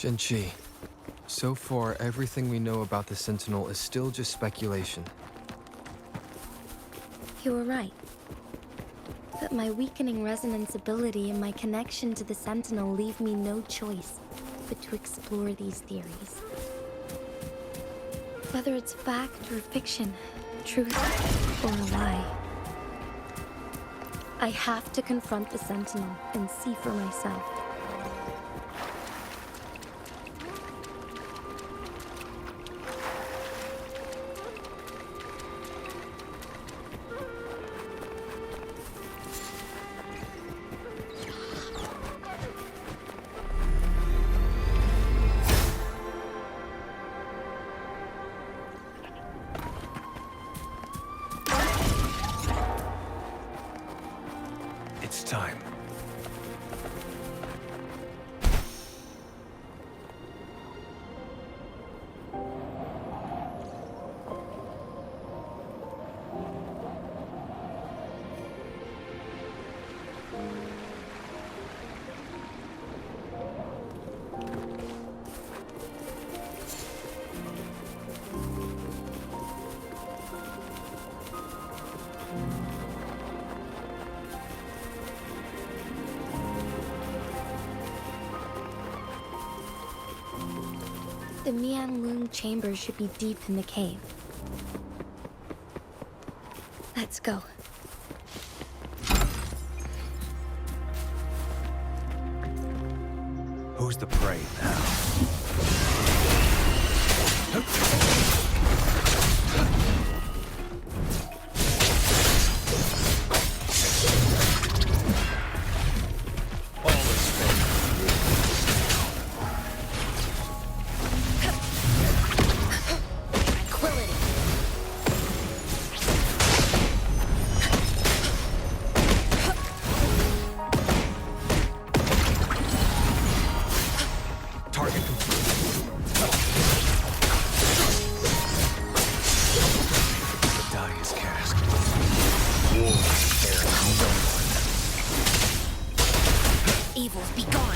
Genchi, so far everything we know about the Sentinel is still just speculation. You were right. But my weakening resonance ability and my connection to the Sentinel leave me no choice but to explore these theories. Whether it's fact or fiction, truth or a lie. I have to confront the Sentinel and see for myself. It's time. The Mianlung chamber should be deep in the cave. Let's go. Who's the prey now? Evils, be gone!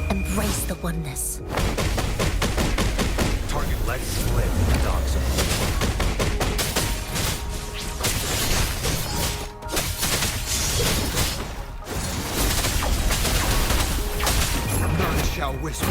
Embrace the oneness. Target left split in the dark zone. Shall whisper.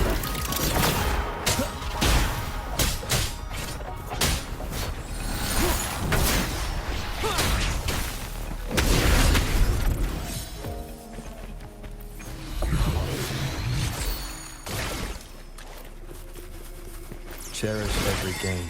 Cherish every gain.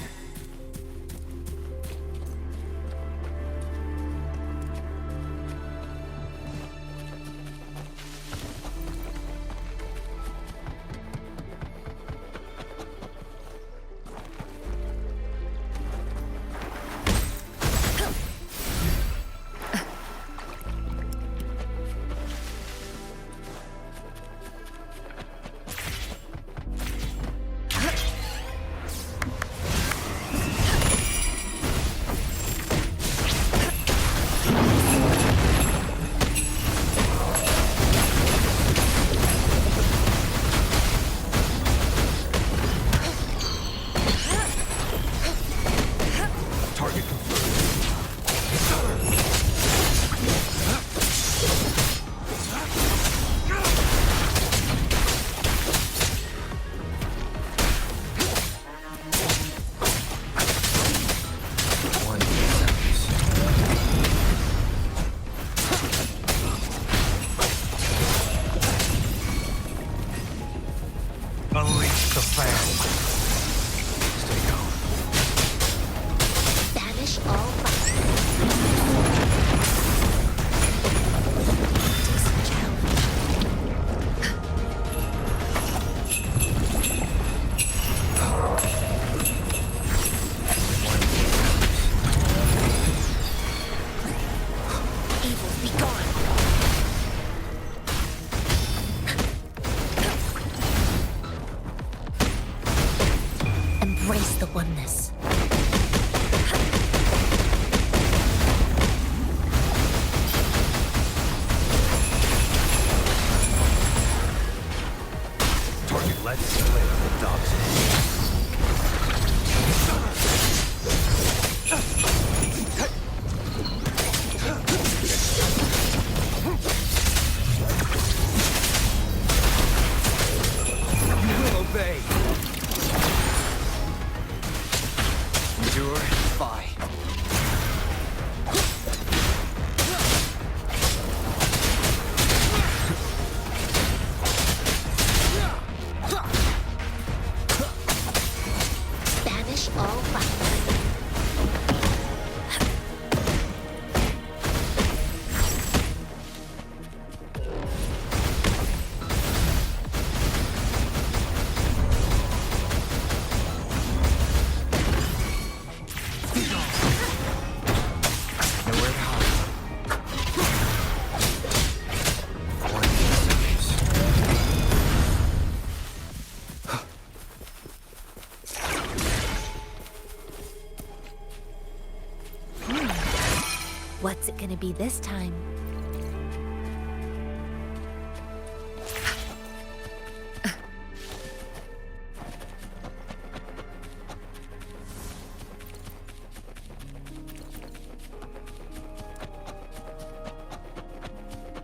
What's it gonna be this time?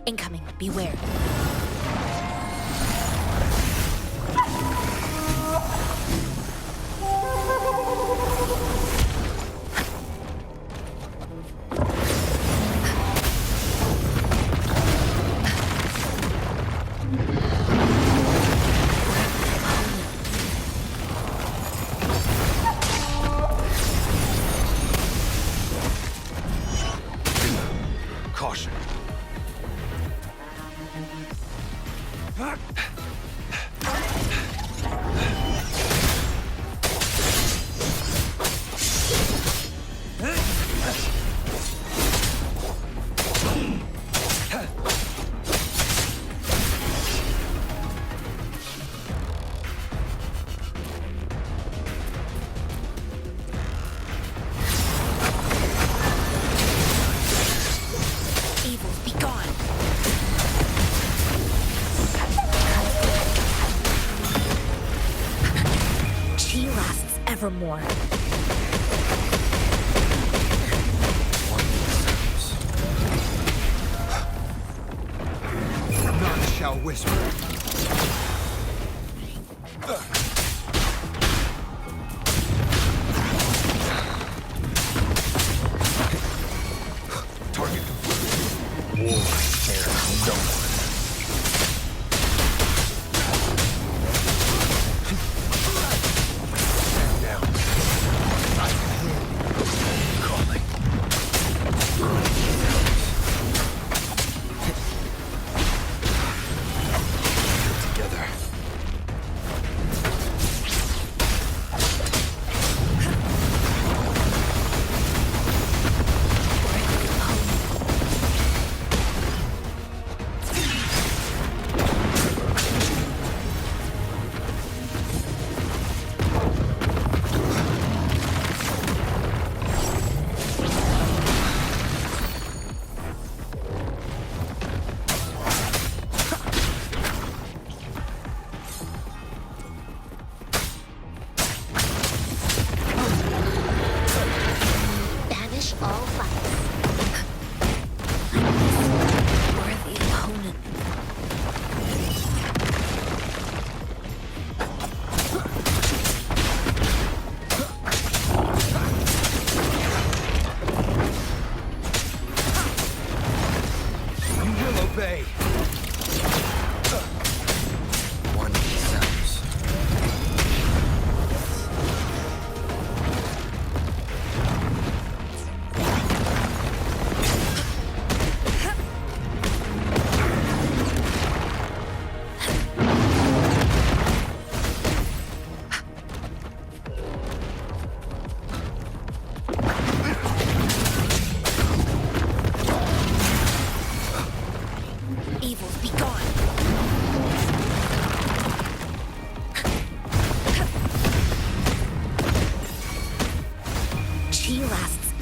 Incoming, beware. Caution. Evermore. None shall whisper. Target complete. War spares no one.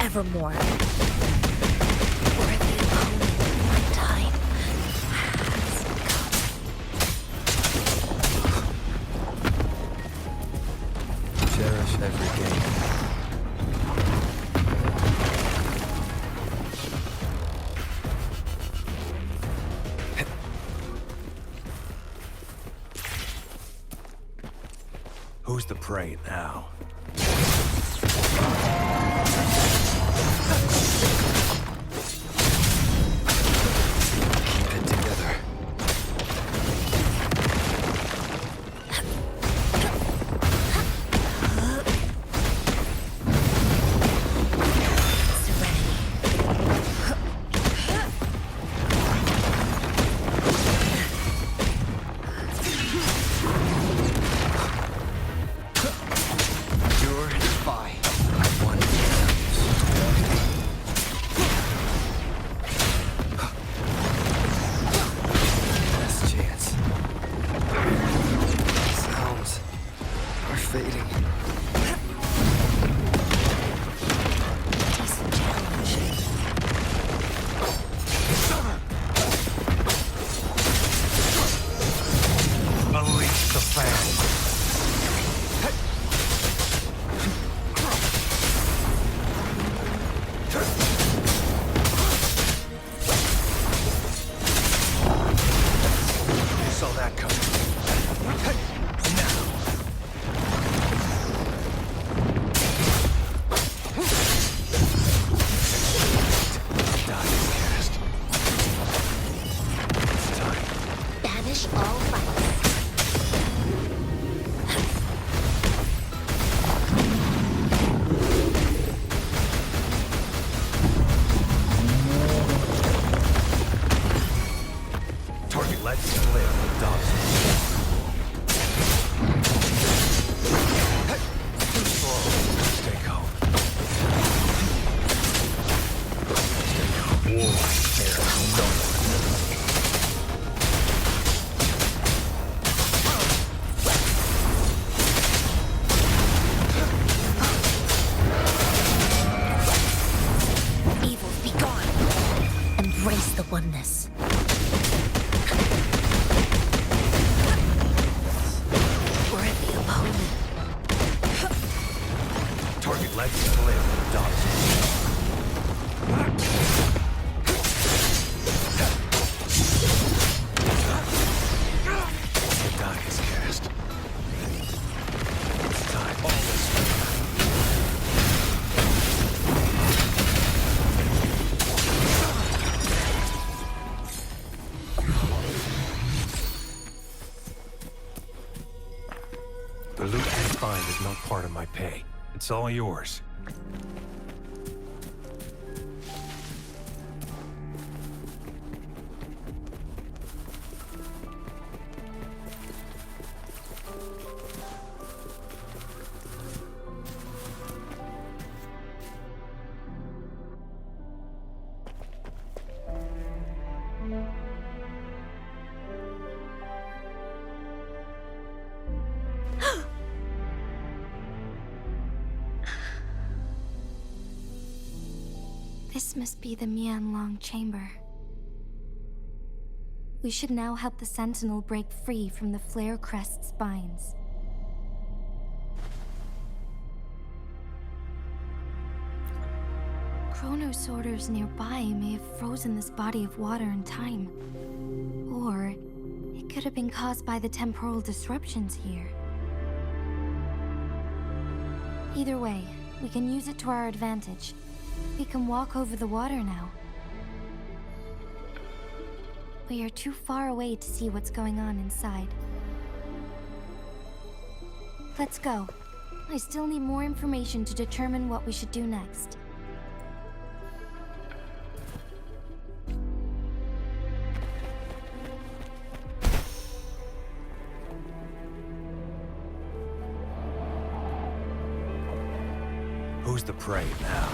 Evermore. Worthy opponent, my time has come. Cherish every game. Who's the prey now? Banish all vice. Target lead split. Dodge. Too slow. Stay calm. Stay calm. Whoa. There's no one. Evil, be gone. Embrace the oneness. Worthy opponent. Target lead split. Dodge. The die is cast. It's time. All this. The loot you find is not part of my pay. It's all yours. This must be the Mianlong chamber. We should now help the Sentinel break free from the Flare Crest spines. Chronos orders nearby may have frozen this body of water in time. Or it could have been caused by the temporal disruptions here. Either way, we can use it to our advantage. We can walk over the water now. We are too far away to see what's going on inside. Let's go. I still need more information to determine what we should do next. Who's the prey now?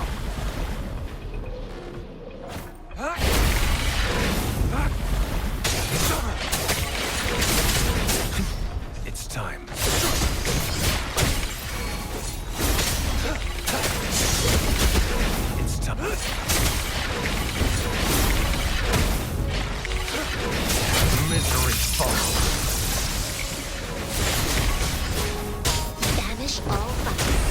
It's time. It's time. Misery follows. Banish all vice.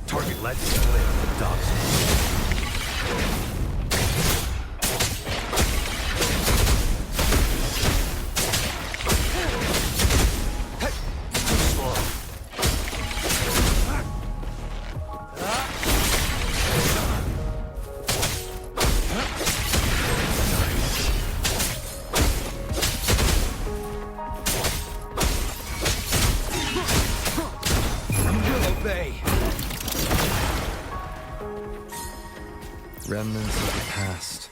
Target lead split. Dodge. Remnants of the past.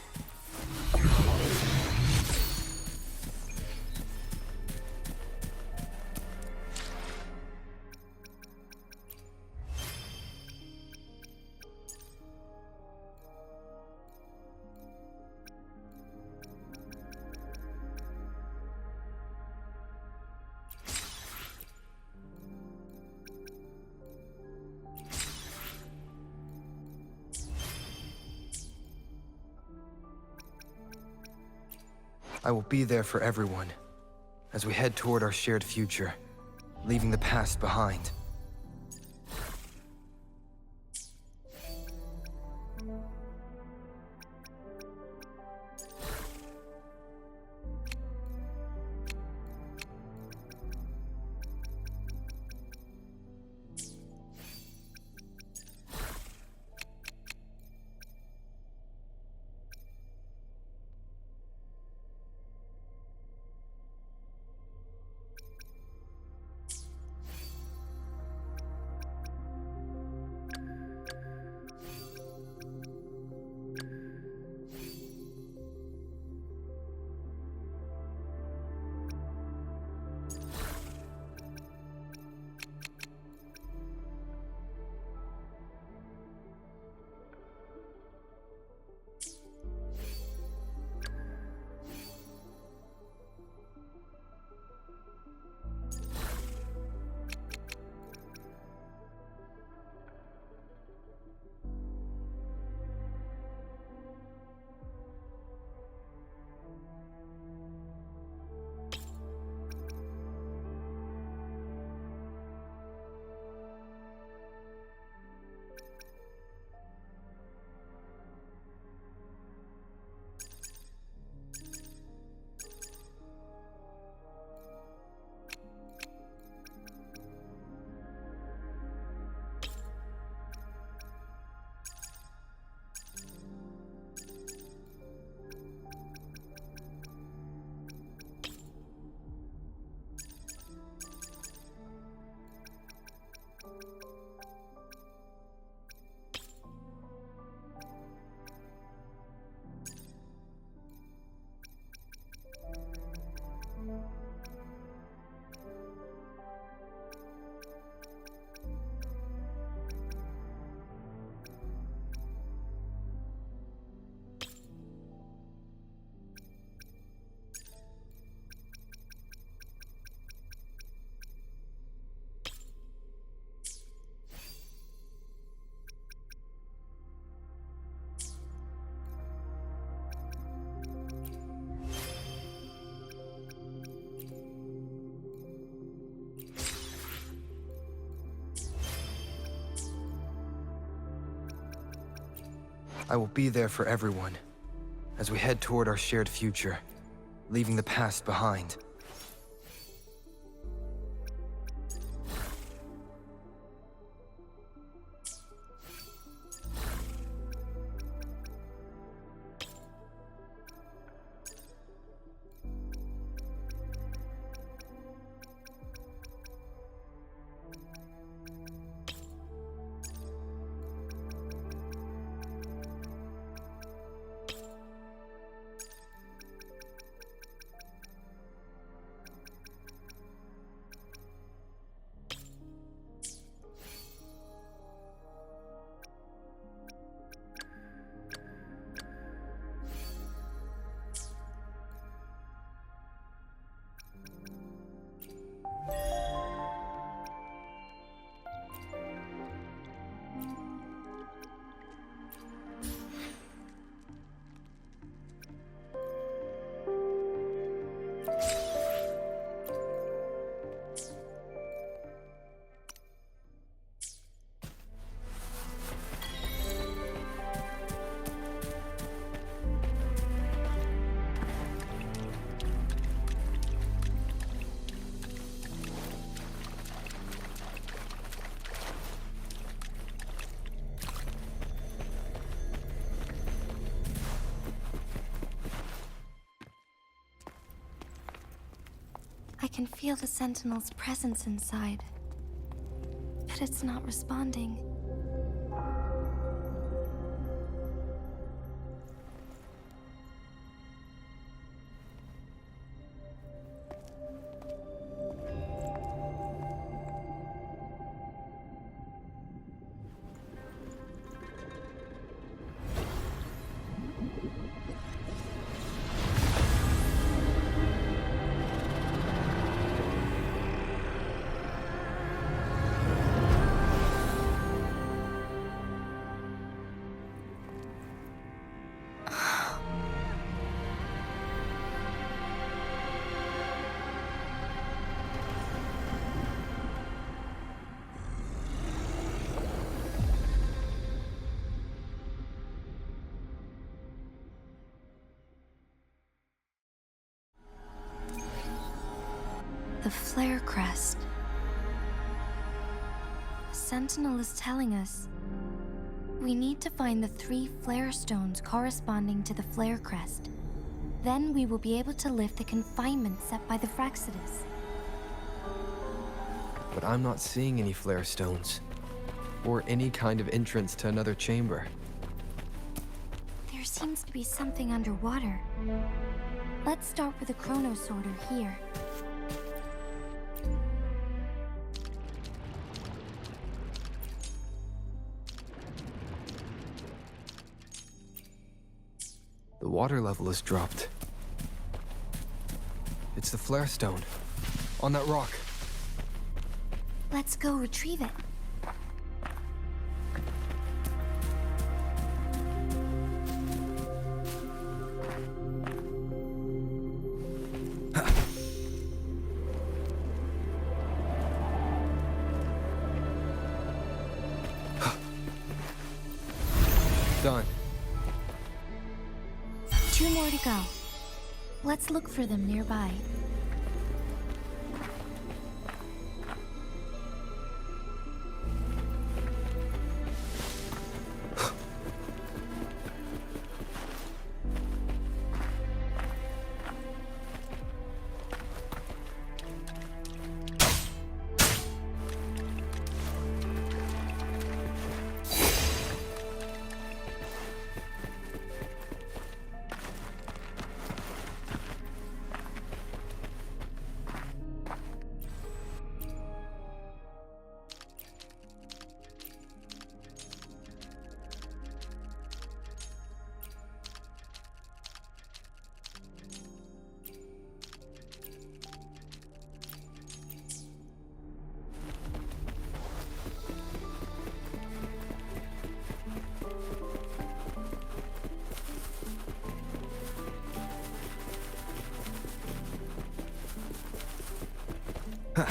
I will be there for everyone as we head toward our shared future, leaving the past behind. I will be there for everyone as we head toward our shared future, leaving the past behind. I can feel the Sentinel's presence inside, but it's not responding. The flare crest. The Sentinel is telling us we need to find the 3 flare stones corresponding to the flare crest. Then we will be able to lift the confinement set by the Fraxidus. But I'm not seeing any flare stones, or any kind of entrance to another chamber. There seems to be something underwater. Let's start with the chrono sorter here. The water level has dropped. It's the flare stone, on that rock. Let's go retrieve it. Done. 2 more to go. Let's look for them nearby. The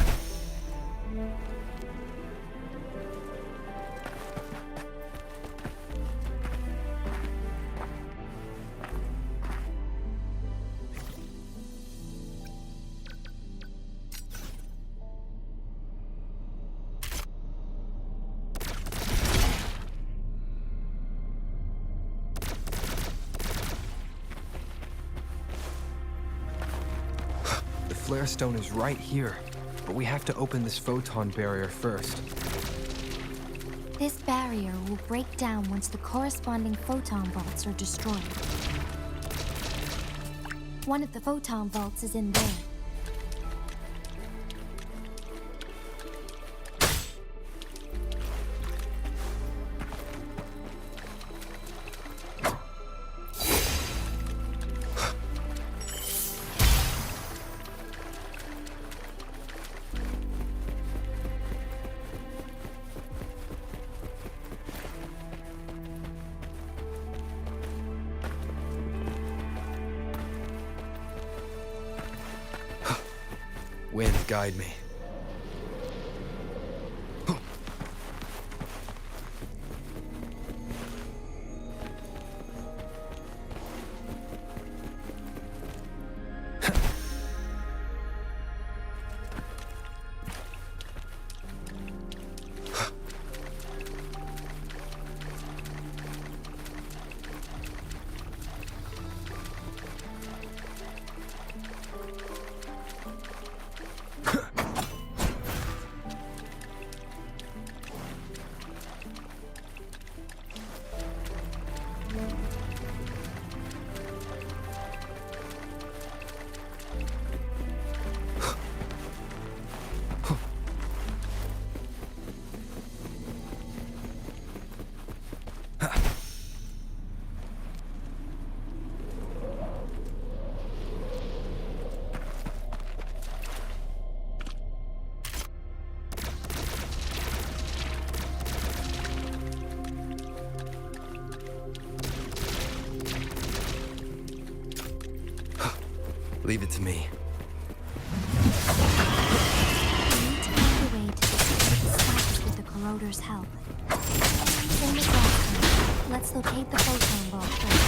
flare stone is right here, but we have to open this photon barrier first. This barrier will break down once the corresponding photon vaults are destroyed. One of the photon vaults is in there. Wind, guide me. Leave it to me. We need to find a way to disable the stacks with the corroder's help. Same as last time. Let's locate the photon vault first.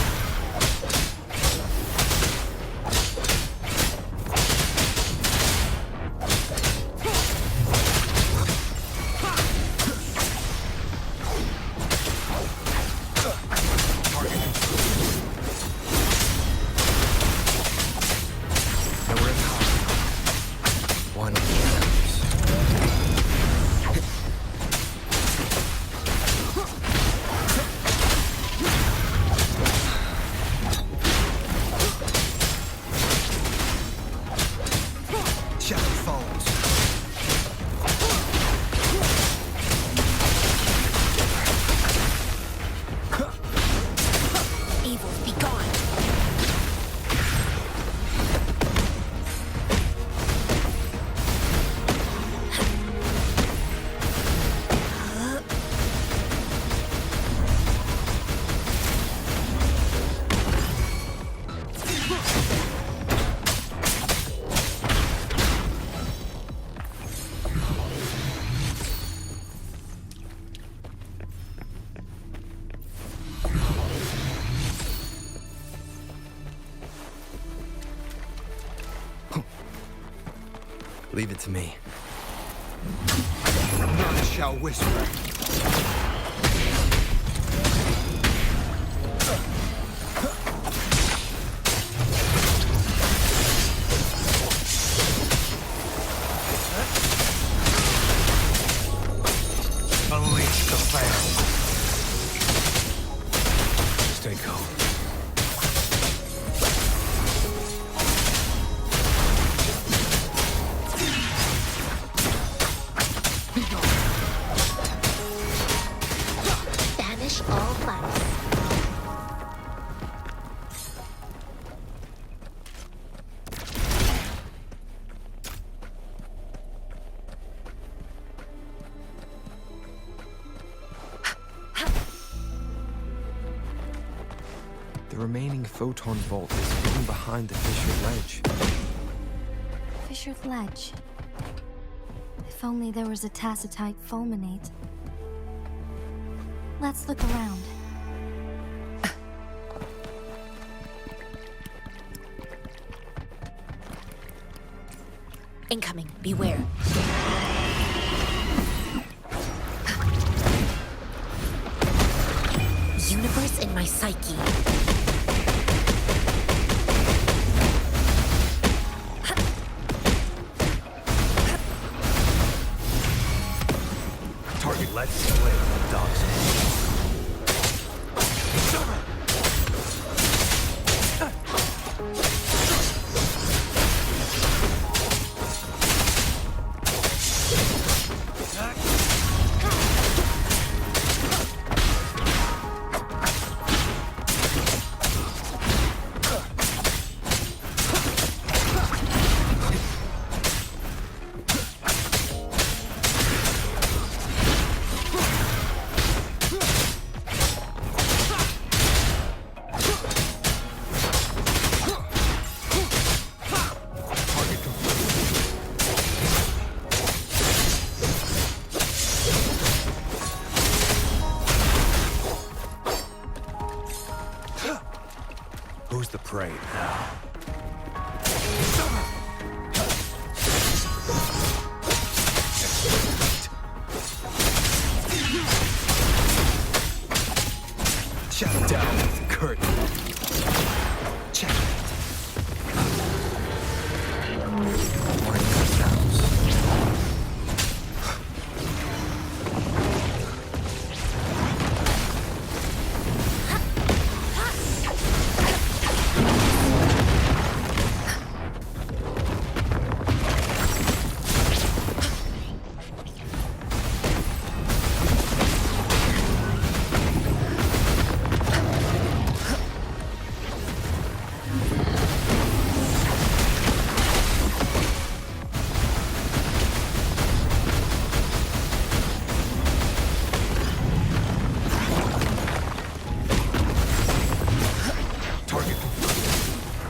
Leave it to me. None shall whisper. Unleash the flare. Stay calm. Banish all flags. The remaining photon vault is hidden behind the fissured ledge. Fissured ledge. If only there was a tacitite fulminate. Let's look around. Incoming, beware. Universe in my psyche. Target lets split, dogs. Who's the prey now? Shut down with the curtain. Checkmate. Warning sounds.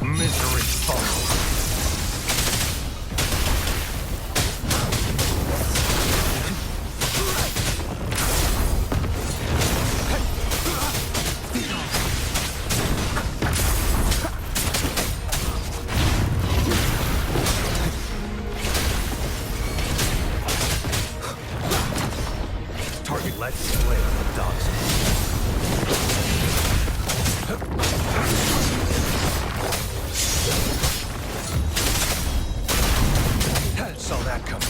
Misery follows. Target lets split, dogs. Saw that coming.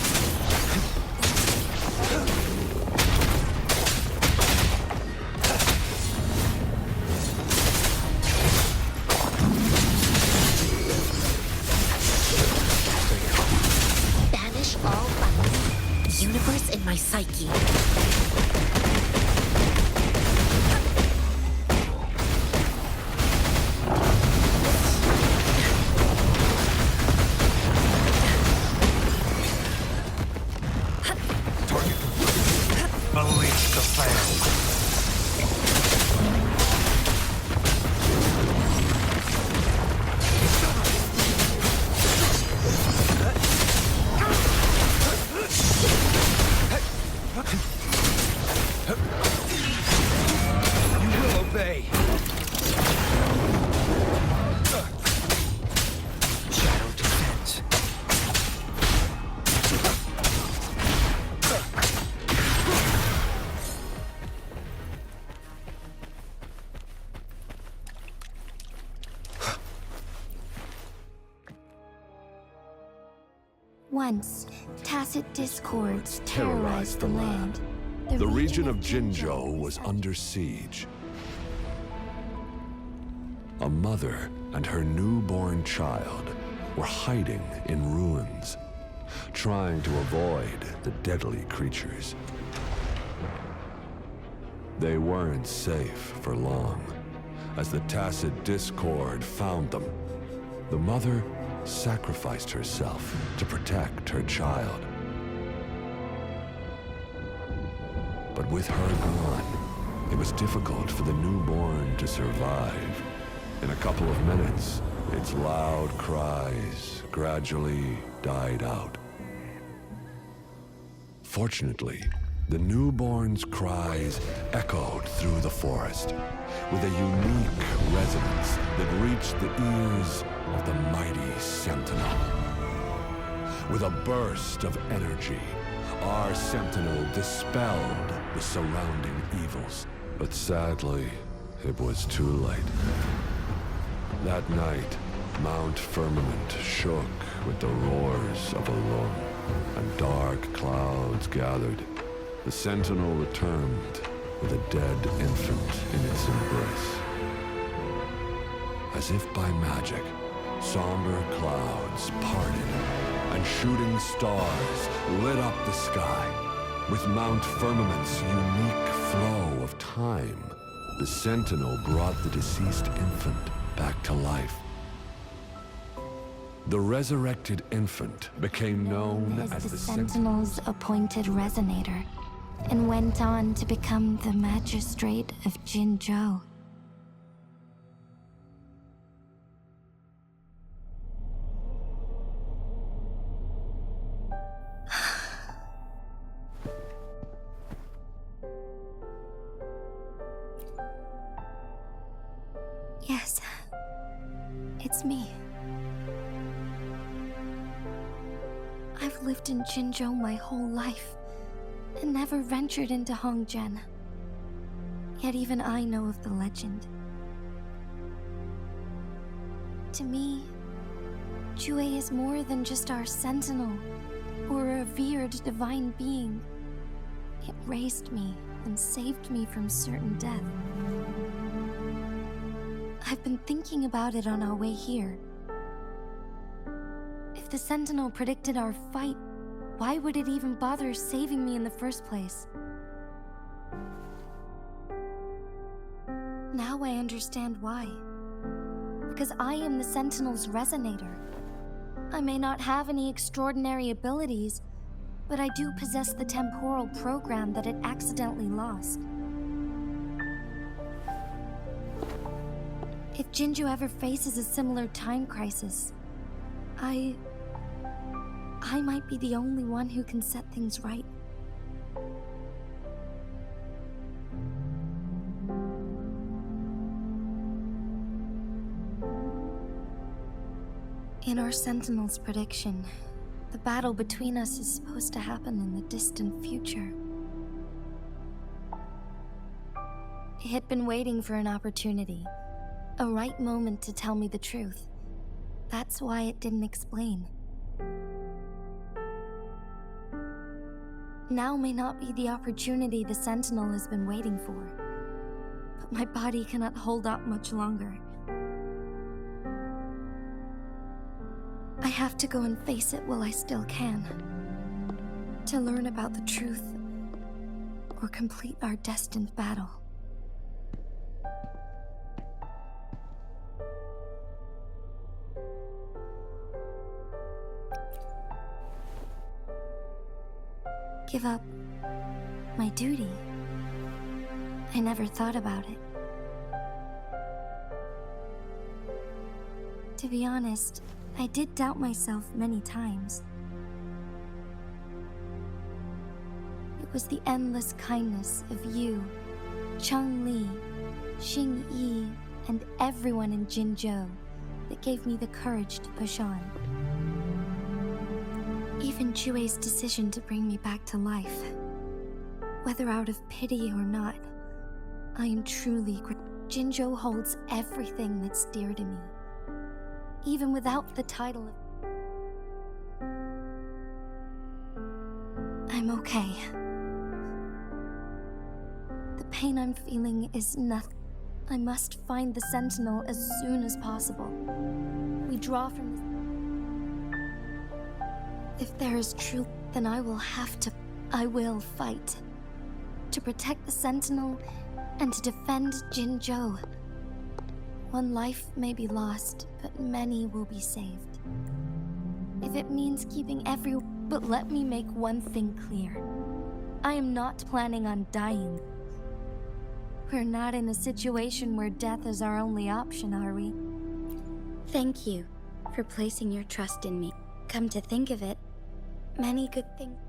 Banish all violence. Universe in my psyche. Unleash the fan. You will obey. Shadow defense. Once, tacit discords terrorized the land. The region of Jinzhou was under siege. A mother and her newborn child were hiding in ruins, trying to avoid the deadly creatures. They weren't safe for long, as the tacit discord found them. The mother sacrificed herself to protect her child. But with her gone, it was difficult for the newborn to survive. In a couple of minutes, its loud cries gradually died out. Fortunately, the newborn's cries echoed through the forest with a unique resonance that reached the ears of the mighty Sentinel. With a burst of energy, our Sentinel dispelled the surrounding evils. But sadly, it was too late. That night, Mount Firmament shook with the roars of a lung, and dark clouds gathered. The Sentinel returned with a dead infant in its embrace. As if by magic, somber clouds parted, and shooting stars lit up the sky. With Mount Firmament's unique flow of time, the Sentinel brought the deceased infant back to life. The resurrected infant became known as the Sentinel's appointed resonator, and went on to become the magistrate of Jinzhou. Yes, it's me. I've lived in Jinzhou my whole life, and never ventured into Hongzhen. Yet even I know of the legend. To me, Jue is more than just our sentinel, or a revered divine being. It raised me and saved me from certain death. I've been thinking about it on our way here. If the Sentinel predicted our fight, why would it even bother saving me in the first place? Now I understand why. Because I am the Sentinel's resonator. I may not have any extraordinary abilities, but I do possess the temporal program that it accidentally lost. If Jinzhou ever faces a similar time crisis, I might be the only one who can set things right. In our Sentinel's prediction, the battle between us is supposed to happen in the distant future. It had been waiting for an opportunity, a right moment to tell me the truth. That's why it didn't explain. Now may not be the opportunity the Sentinel has been waiting for, but my body cannot hold up much longer. I have to go and face it while I still can, to learn about the truth, or complete our destined battle. Give up my duty? I never thought about it. To be honest, I did doubt myself many times. It was the endless kindness of you, Cheng-Li, Xing-Yi, and everyone in Jinzhou that gave me the courage to push on. Even Jue's decision to bring me back to life, whether out of pity or not, I am truly grateful. Jinzhou holds everything that's dear to me, even without the title of... I'm okay. The pain I'm feeling is nothing. I must find the Sentinel as soon as possible. We draw from this. If there is truth, then I will fight. To protect the Sentinel and to defend Jinzhou. One life may be lost, but many will be saved. If it means keeping everyone, but let me make one thing clear. I am not planning on dying. We're not in a situation where death is our only option, are we? Thank you for placing your trust in me. Come to think of it, many good things.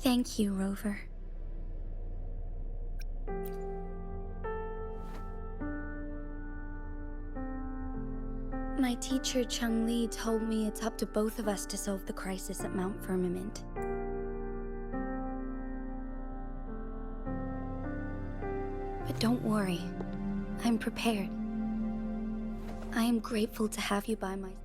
Thank you, Rover. My teacher, Chung Li, told me it's up to both of us to solve the crisis at Mount Firmament. But don't worry. I'm prepared. I am grateful to have you by my side.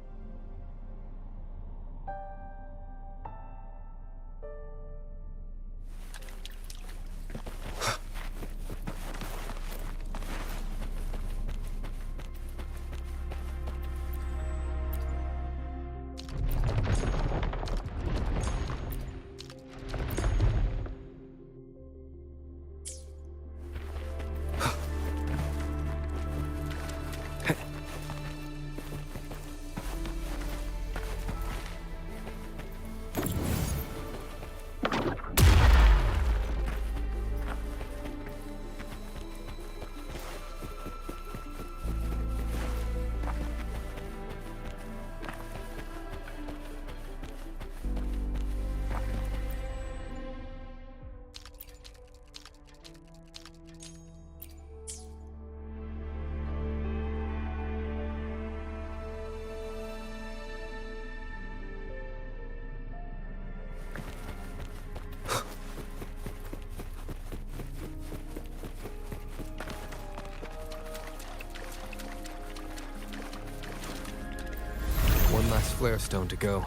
One last flare stone to go.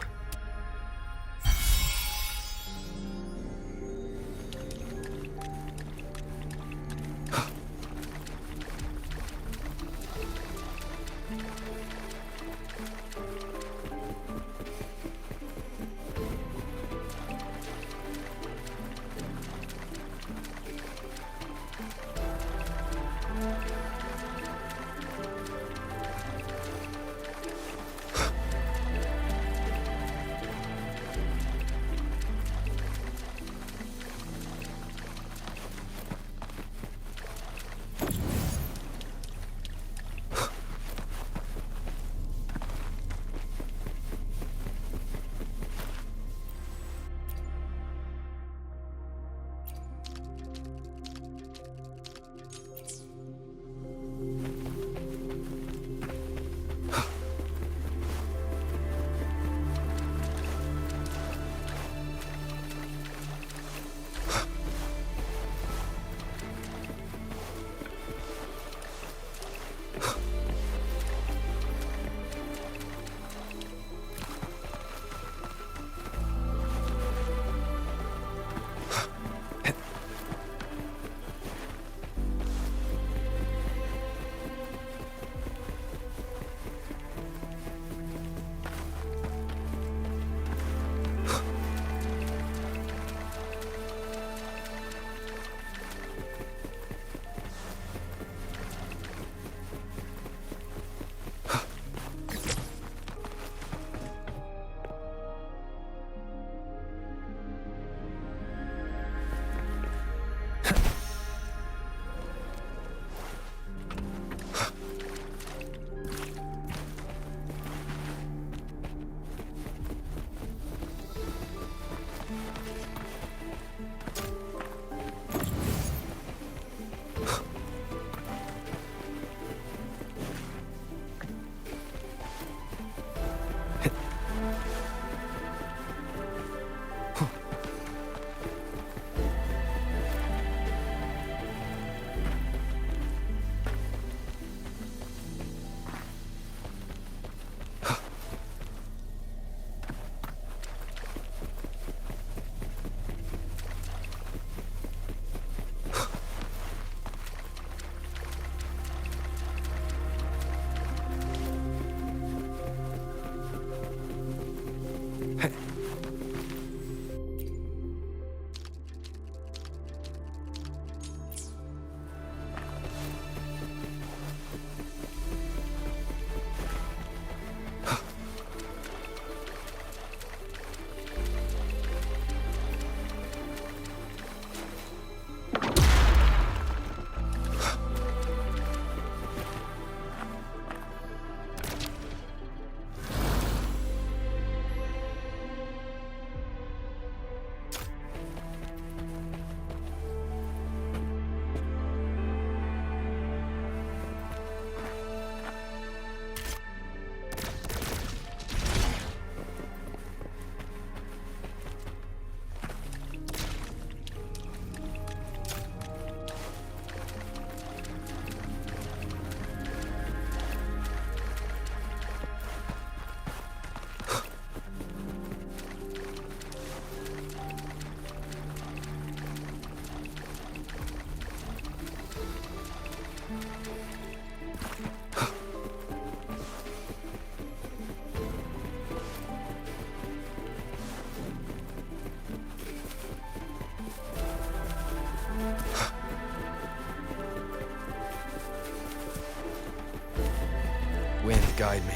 guide me.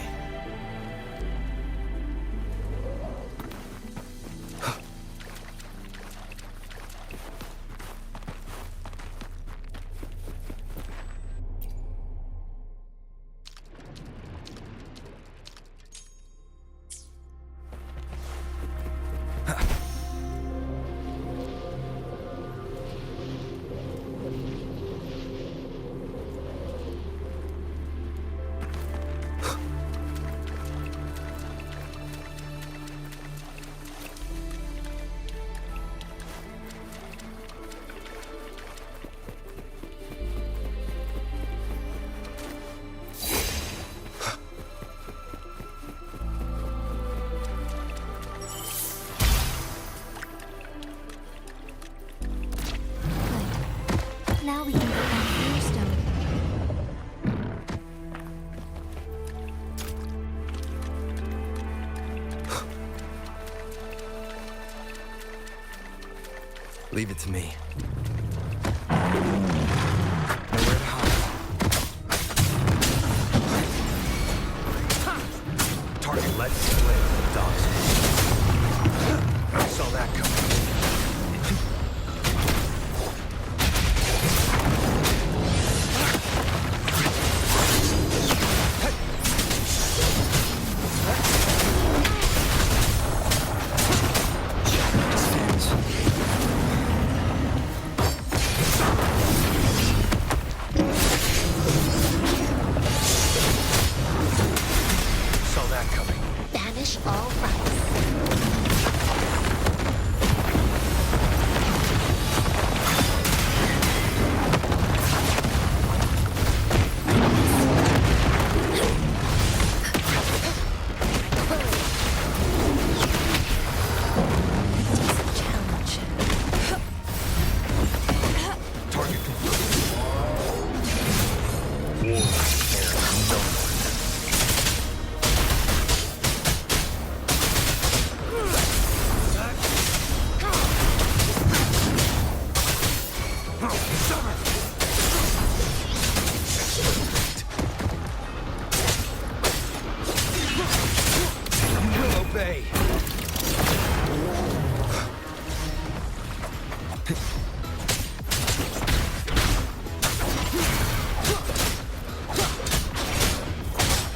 Now we can get that Firestone. Leave it to me. Nowhere to hide. Target let split, dogs. I saw that coming. Banish all rights.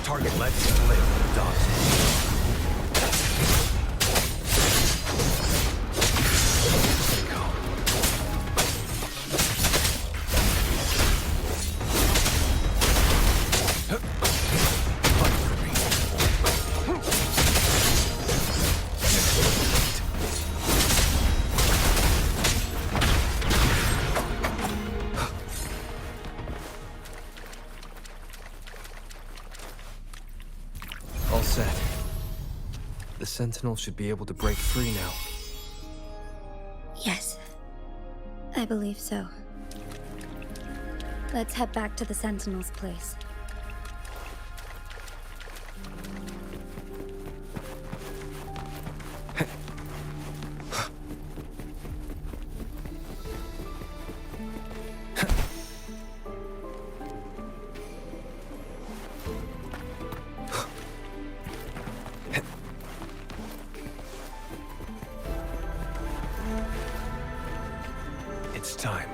Target let split, dogs. All set. The Sentinel should be able to break free now. Yes, I believe so. Let's head back to the Sentinel's place. It's time.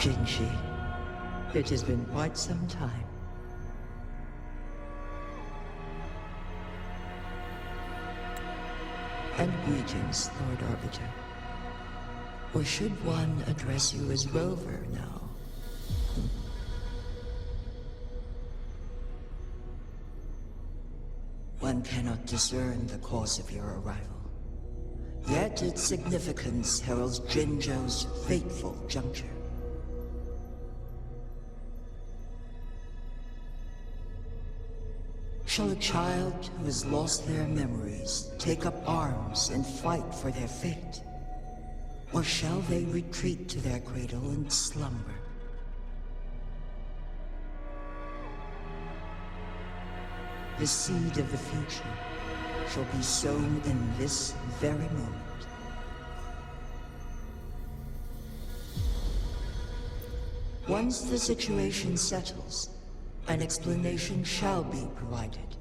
Jinshi, it has been quite some time. And greetings, Lord Arbiter. Or should one address you as Rover now? One cannot discern the cause of your arrival. Yet its significance heralds Jinzhou's fateful juncture. Shall a child who has lost their memories take up arms and fight for their fate? Or shall they retreat to their cradle and slumber? The seed of the future shall be sown in this very moment. Once the situation settles, an explanation shall be provided.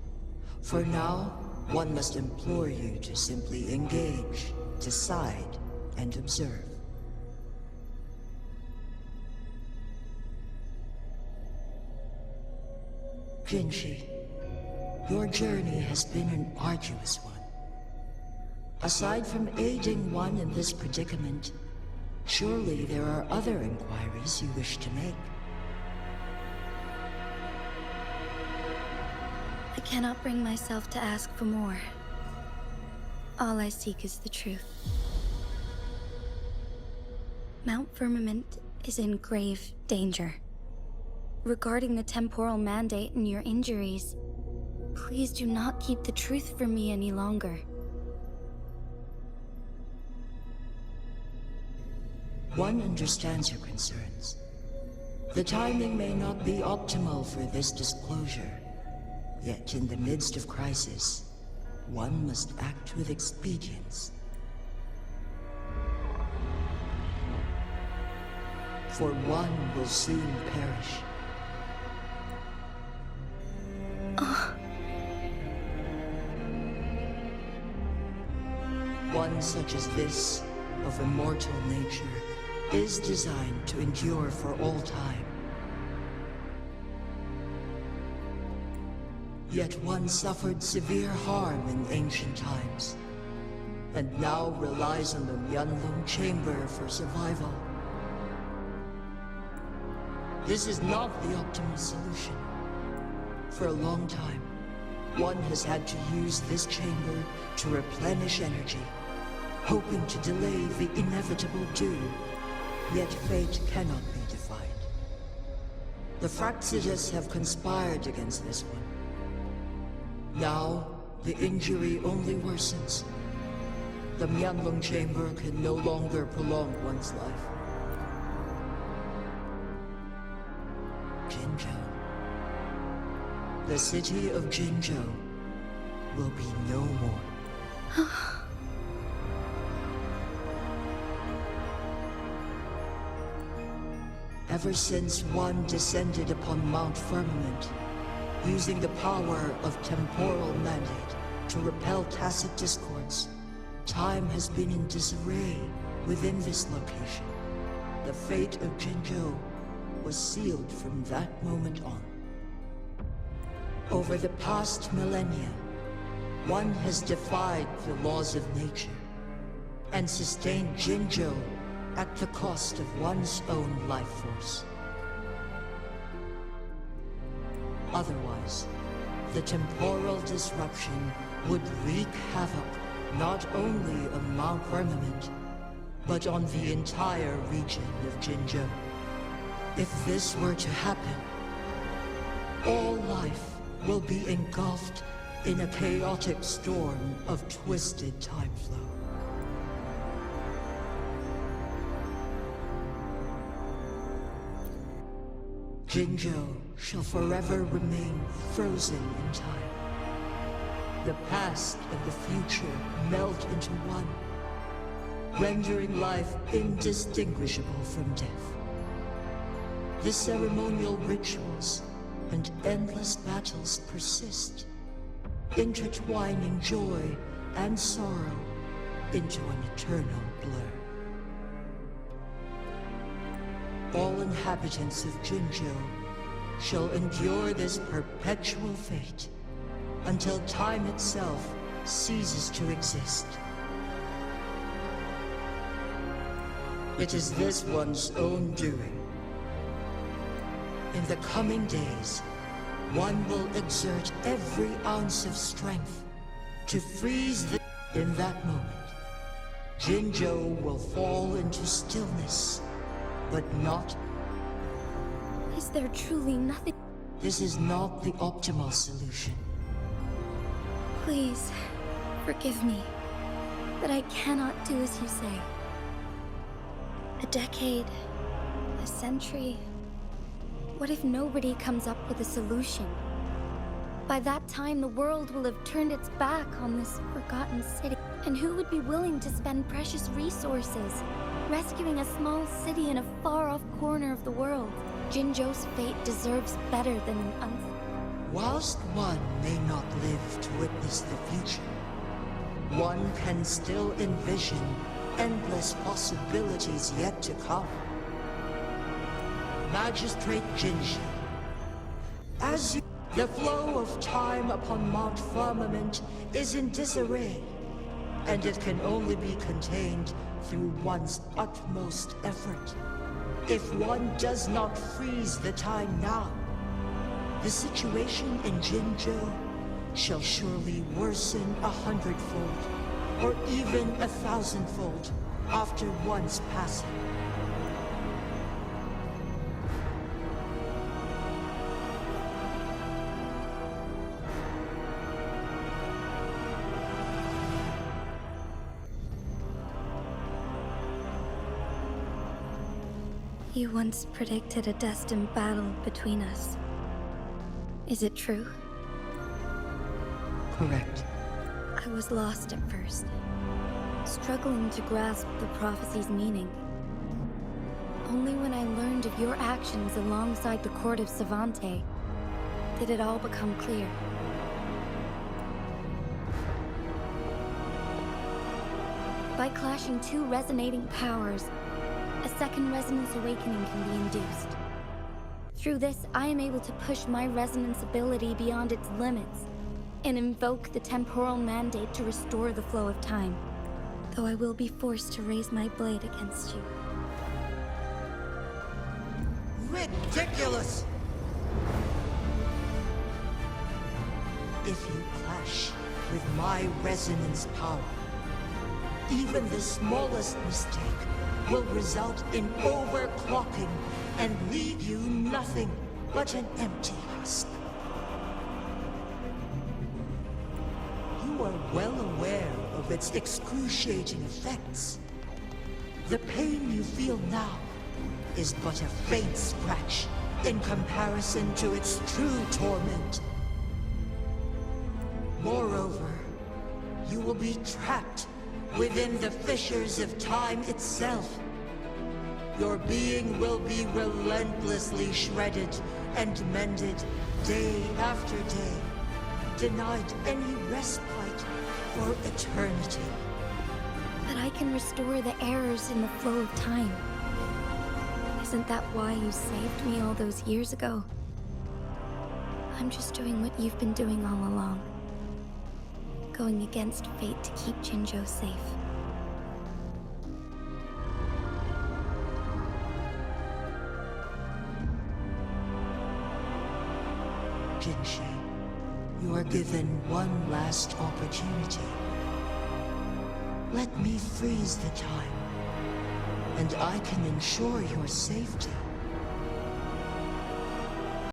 For now, one must implore you to simply engage, decide, and observe. Jinshi, your journey has been an arduous one. Aside from aiding one in this predicament, surely there are other inquiries you wish to make. I cannot bring myself to ask for more. All I seek is the truth. Mount Firmament is in grave danger. Regarding the temporal mandate and your injuries, please do not keep the truth from me any longer. One understands your concerns. The timing may not be optimal for this disclosure. Yet in the midst of crisis, one must act with expedience. For one will soon perish. One such as this, of immortal nature, is designed to endure for all time. Yet one suffered severe harm in ancient times, and now relies on the Myanlong Chamber for survival. This is not the optimal solution. For a long time, one has had to use this chamber to replenish energy, hoping to delay the inevitable doom. Yet fate cannot be defied. The Fraxitus have conspired against this one. Now, the injury only worsens. The Myanlong Chamber can no longer prolong one's life. Jinzhou. The city of Jinzhou will be no more. Ever since one descended upon Mount Firmament, using the power of temporal mandate to repel tacit discords, time has been in disarray within this location. The fate of Jinzhou was sealed from that moment on. Over the past millennia, one has defied the laws of nature and sustained Jinzhou at the cost of one's own life force. Otherwise, the temporal disruption would wreak havoc not only on Mount Firmament, but on the entire region of Jinzhou. If this were to happen, all life will be engulfed in a chaotic storm of twisted time flow. Jinzhou shall forever remain frozen in time. The past and the future melt into one, rendering life indistinguishable from death. The ceremonial rituals and endless battles persist, intertwining joy and sorrow into an eternal blur. all inhabitants of Jinzhou shall endure this perpetual fate until time itself ceases to exist. It is this one's own doing. In the coming days, one will exert every ounce of strength to freeze the... In that moment, Jinzhou will fall into stillness, but not... Is there truly nothing? This is not the optimal solution. Please, forgive me, but I cannot do as you say. A decade, a century. What if nobody comes up with a solution? By that time, the world will have turned its back on this forgotten city. And who would be willing to spend precious resources rescuing a small city in a far-off corner of the world? Jinzhou's fate deserves better than an Whilst one may not live to witness the future, one can still envision endless possibilities yet to come. Magistrate Jinzhou, as you... The flow of time upon Mount Firmament is in disarray, and it can only be contained through one's utmost effort. If one does not freeze the time now, the situation in Jinzhou shall surely worsen 100-fold, or even 1,000-fold, after one's passing. You once predicted a destined battle between us. Is it true? Correct. I was lost at first, struggling to grasp the prophecy's meaning. Only when I learned of your actions alongside the court of Savante did it all become clear. By clashing two resonating powers, a second resonance awakening can be induced. Through this, I am able to push my resonance ability beyond its limits and invoke the temporal mandate to restore the flow of time, though I will be forced to raise my blade against you. Ridiculous! If you clash with my resonance power, even the smallest mistake will result in overclocking and leave you nothing but an empty husk. You are well aware of its excruciating effects. The pain you feel now is but a faint scratch in comparison to its true torment. Moreover, you will be trapped within the fissures of time itself. Your being will be relentlessly shredded and mended day after day, denied any respite for eternity. But I can restore the errors in the flow of time. Isn't that why you saved me all those years ago? I'm just doing what you've been doing all along. Going against fate to keep Jinzhou safe. Jinzhou, you are given one last opportunity. Let me freeze the time, and I can ensure your safety.